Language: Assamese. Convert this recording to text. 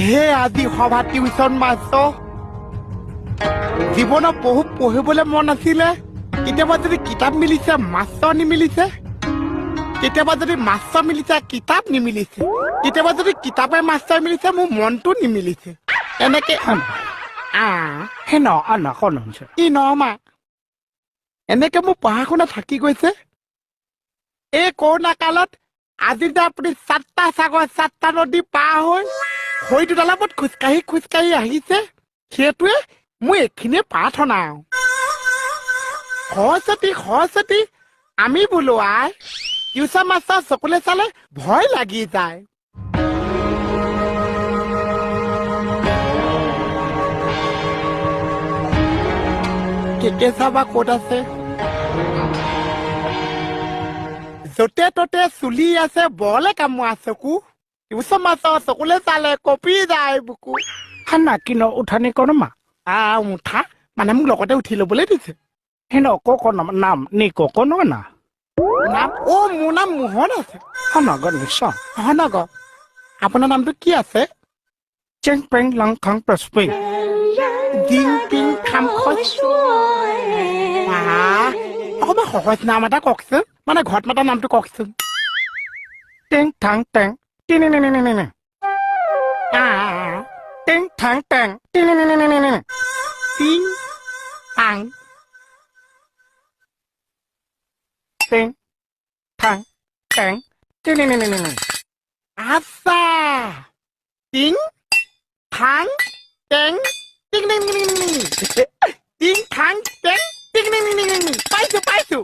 হে আজি সভা টিউচন মাষ্টৰ জীৱনত বহুত পঢ়িবলৈ মন আছিলে কেতিয়াবা যদি কিতাপ মিলিছে মাষ্টৰ নিমিলিছে কেতিয়াবা যদি মাষ্টৰ মিলিছে কিতাপ নিমিলিছে কেতিয়াবা যদি কিতাপে মাষ্টৰ মিলিছে মোৰ মনটো নিমিলিছে এনেকে হে ন আনা কোন হৈছে কি নমা এনেকে মোৰ পঢ়া শুনা থাকি গৈছে এই কৰোণা কালত আজি যে আপুনি 7টা সাগৰ 7টা নদী পাৰ হৈ হয়তো তালাপত খোজকাঢ়ি আহিছে সেইটোৱে মোৰ এইখিনিয়ে প্ৰাৰ্থনা সৰস্বতী আমি বোলো আই টিউচন মাষ্টৰ চকুলে চালে ভয় লাগি যায় কেকে চাবা ক'ত আছে য'তে ত'তে চুলি আছে বৰলে কামোৱা চকু টিউচন মাষ্টৰ চকুলে চালে কঁপি যায় বুকু হানা কিনো উঠানি কোন মা উঠা মানে মোক লগতে উঠি ল'বলৈ দিছে হে ন কোন নাম নি কোন না নাম মোৰ নাম মোহন আছে হানা গন নিশ্চয় নগ আপোনাৰ নামটো কি আছে চেং পেং লাং খাং প্ৰস্পিং জিং পিং খাম অকণমান সহজ নাম এটা কওকচোন মানে ঘৰত মাতা নামটো কওকচোন টেং থাং টেং টিনি নি নি নি নি টেং থাং টেং টিনি নি নি নি নি টিং টাং টেং থাং টেং টিনি নি নি নি নি আচ্ছা টিং থাং টেং টিং টিং টিং টিং টিং থাং টেং টিং টিং টিং টিং পাইছো